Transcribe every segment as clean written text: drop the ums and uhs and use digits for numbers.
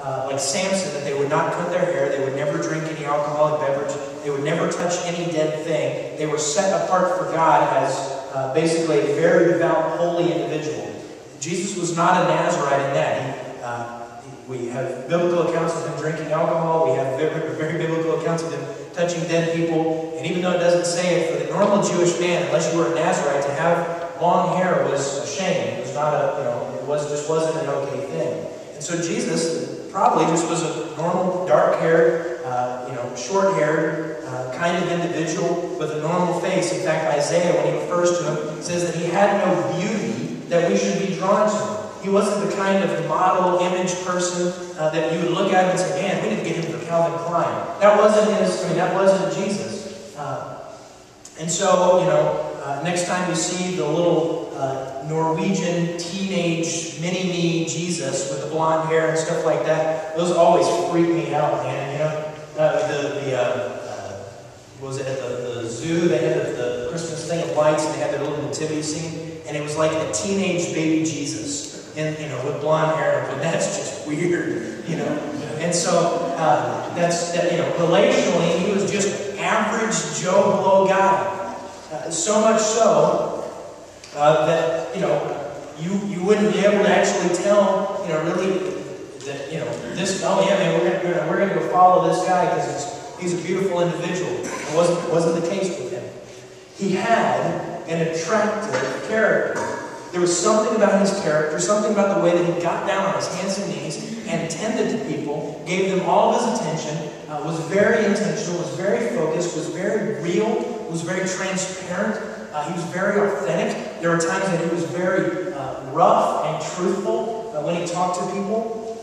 like Samson, that they would not cut their hair, they would never drink any alcoholic beverage, they would never touch any dead thing. They were set apart for God as basically a very devout, holy individual. Jesus was not a Nazarite in that. We have biblical accounts of him drinking alcohol. We have very biblical accounts of him touching dead people. And even though it doesn't say it, for the normal Jewish man, unless you were a Nazarite, to have long hair was a shame. It was not a, just wasn't an okay thing. And so Jesus probably just was a normal, dark-haired, short-haired kind of individual with a normal face. In fact, Isaiah, when he refers to him, says that he had no beauty that we should be drawn to. He wasn't the kind of model image person that you would look at and say, man, we need to get him for Calvin Klein. That wasn't Jesus. And so, next time you see the little Norwegian teenage mini-me Jesus with the blonde hair and stuff like that, those always freak me out, man. What was it, at the zoo, they had the Christmas thing of lights, and they had their little nativity scene, and it was like a teenage baby Jesus. And, with blonde hair, and that's just weird, And so, relationally, he was just average Joe Blow guy. So much so that, you wouldn't be able to actually tell, really, that, this, oh yeah, man, we're going to go follow this guy because he's a beautiful individual. It wasn't the case with him. He had an attractive character. There was something about his character, something about the way that he got down on his hands and knees and tended to people, gave them all of his attention, was very intentional, was very focused, was very real, was very transparent. He was very authentic. There were times that he was very rough and truthful when he talked to people.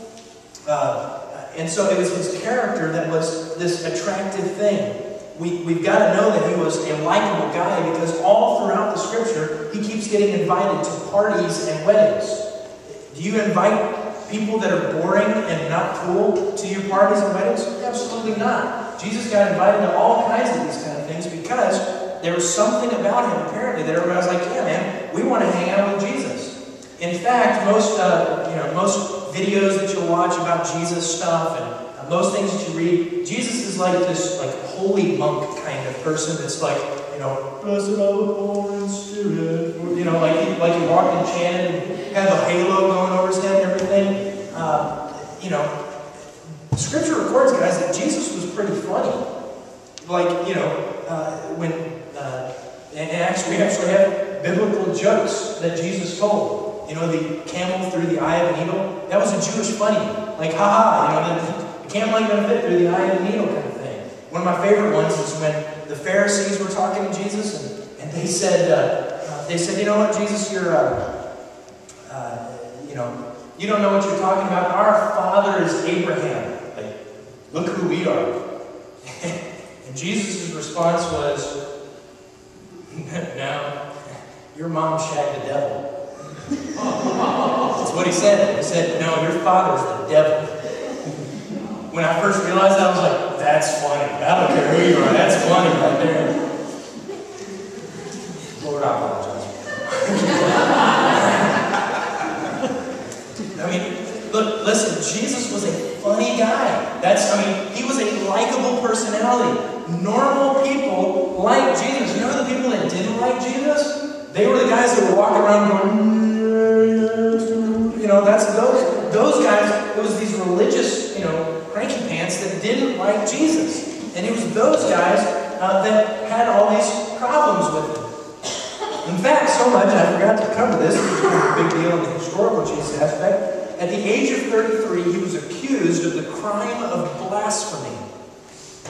And so it was his character that was this attractive thing. We've got to know that he was a likable guy because all throughout the Scripture, he keeps getting invited to parties and weddings. Do you invite people that are boring and not cool to your parties and weddings? Absolutely not. Jesus got invited to all kinds of these kind of things because there was something about him, apparently, that everybody was like, yeah, man, we want to hang out with Jesus. In fact, most videos that you'll watch about Jesus stuff and most things that you read, Jesus is like this holy monk kind of person that's like, blessed are the poor in spirit. Like he walked and chanted and had the halo going over his head and everything. Scripture records, guys, that Jesus was pretty funny. We actually have biblical jokes that Jesus told. The camel through the eye of a needle. That was a Jewish funny. Like, the camel ain't going to fit through the eye of the needle kind of thing. One of my favorite ones is when the Pharisees were talking to Jesus, and they said, you know what, Jesus, you don't know what you're talking about. Our father is Abraham. Look who we are. And Jesus' response was, no, your mom shagged the devil. That's what he said. He said, no, your father's the devil. When I first realized that, I was like, that's funny. I don't care who you are. That's funny right there. Lord, I apologize. Look, listen, Jesus was a funny guy. He was a likable personality. Normal people like Jesus. You know the people that didn't like Jesus? They were the guys that would walk around going, that's those guys. It was these religious, cranky pants that didn't like Jesus. And it was those guys that had all these problems with him. In fact, so much, I forgot to cover this, which is kind of a big deal in the historical Jesus aspect. At the age of 33, he was accused of the crime of blasphemy.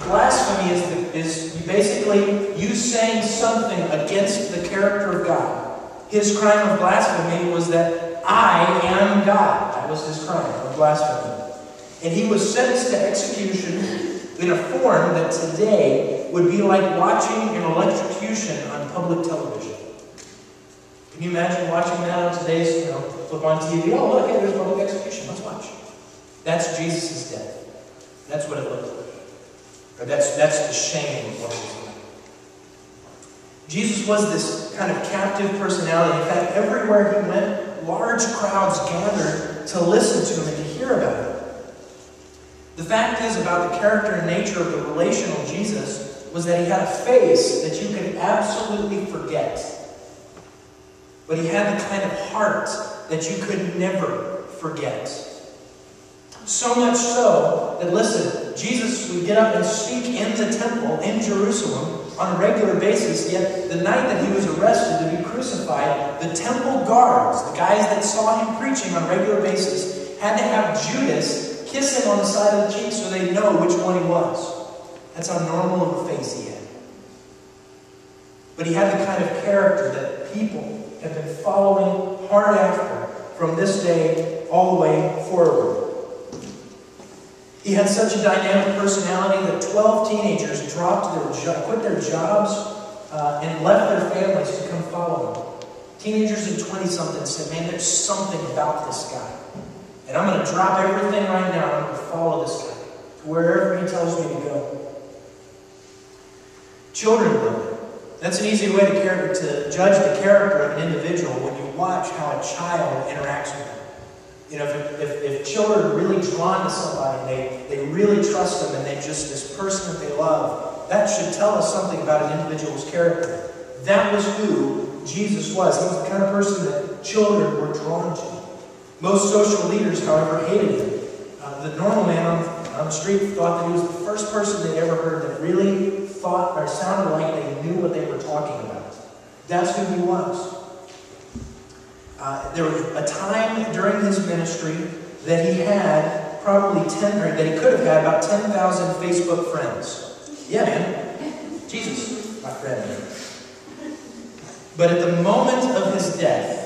Blasphemy is basically you saying something against the character of God. His crime of blasphemy was that I am God. That was his crime of blasphemy. And he was sentenced to execution in a form that today would be like watching an electrocution on public television. Can you imagine watching that on today's, flip on TV? Oh, look, hey, there's public execution. Let's watch. That's Jesus' death. That's what it looked like. Or that's the shame of what it was like. Jesus was this kind of captive personality. In fact, everywhere he went, large crowds gathered to listen to him and to hear about him. The fact is about the character and nature of the relational Jesus was that he had a face that you could absolutely forget. But he had the kind of heart that you could never forget. So much so that, listen, Jesus would get up and speak in the temple in Jerusalem on a regular basis, yet the night that he was arrested to be crucified, the temple guards, the guys that saw him preaching on a regular basis, had to have Judas kiss him on the side of the cheek so they'd know which one he was. That's how normal of a face he had. But he had the kind of character that people have been following hard after from this day all the way forward. He had such a dynamic personality that 12 teenagers quit their jobs and left their families to come follow him. Teenagers in 20-somethings said, man, there's something about this guy. And I'm going to drop everything right now and I'm going to follow this guy to wherever he tells me to go. Children, though, that's an easy way to judge the character of an individual when you watch how a child interacts with them. You know, if children are really drawn to somebody, they really trust them, and they're just this person that they love, that should tell us something about an individual's character. That was who Jesus was. He was the kind of person that children were drawn to. Most social leaders, however, hated him. The normal man on the street thought that he was the first person they'd ever heard that really thought or sounded like they knew what they were talking about. That's who he was. There was a time during his ministry that he had that he could have had about 10,000 Facebook friends. Yeah, man. Jesus, my friend. But at the moment of his death,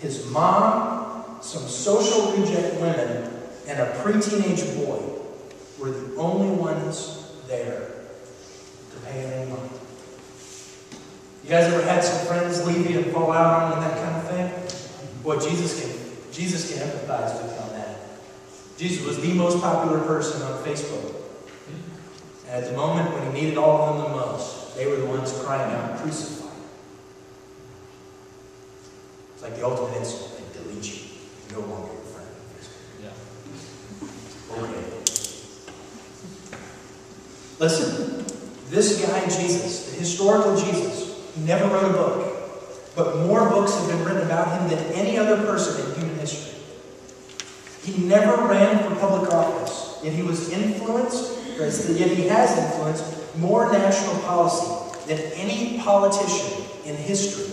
his mom, some social reject women, and a pre-teenage boy were the only ones there to pay him any money. You guys ever had some friends leave you and fall out on you and that kind of thing? Boy, Jesus can empathize with you on that. Jesus was the most popular person on Facebook. And at the moment when he needed all of them the most, they were the ones crying out, crucify. It's like the ultimate insult. They delete you. You're no longer your friend on Facebook. Yeah. Okay. Listen, this guy Jesus, the historical Jesus, he never wrote a book, but more books have been written about him than any other person in human history. He never ran for public office, yet he has influenced more national policy than any politician in history.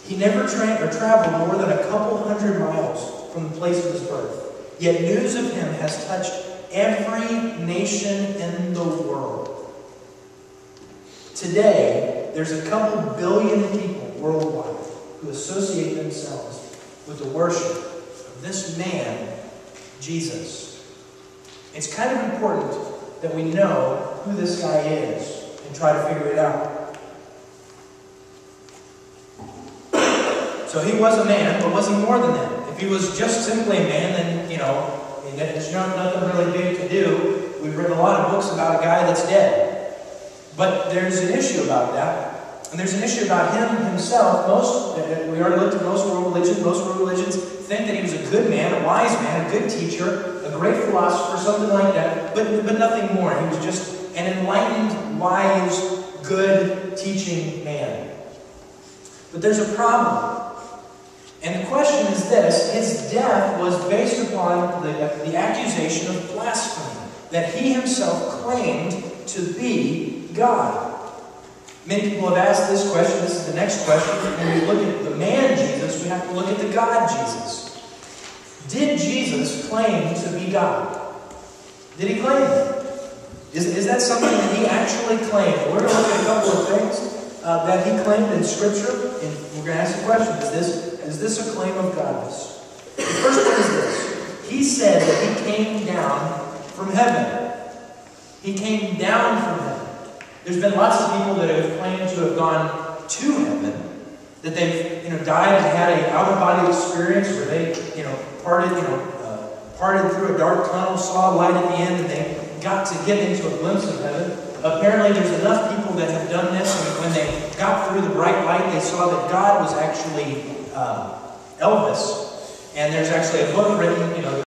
He never traveled more than a couple hundred miles from the place of his birth, yet news of him has touched every nation in the world. Today, there's a couple billion people worldwide who associate themselves with the worship of this man, Jesus. It's kind of important that we know who this guy is and try to figure it out. So he was a man, but was he more than that? If he was just simply a man, then, there's nothing really big to do. We've written a lot of books about a guy that's dead. But there's an issue about that. And there's an issue about him himself. We already looked at most world religions. Most world religions think that he was a good man, a wise man, a good teacher, a great philosopher, something like that. But nothing more. He was just an enlightened, wise, good teaching man. But there's a problem. And the question is this: his death was based upon the accusation of blasphemy, that he himself claimed to be God. Many people have asked this question. This is the next question. When we look at the man Jesus, we have to look at the God Jesus. Did Jesus claim to be God? Did he claim it? Is that something that he actually claimed? We're going to look at a couple of things that he claimed in Scripture, and we're going to ask the question, is this a claim of godness? The first one is this. He said that he came down from heaven. He came down from heaven. There's been lots of people that have claimed to have gone to heaven, that they've died and had an out-of-body experience where they parted through a dark tunnel, saw a light at the end, and they got to get into a glimpse of heaven. Apparently there's enough people that have done this, and when they got through the bright light, they saw that God was actually Elvis. And there's actually a book written,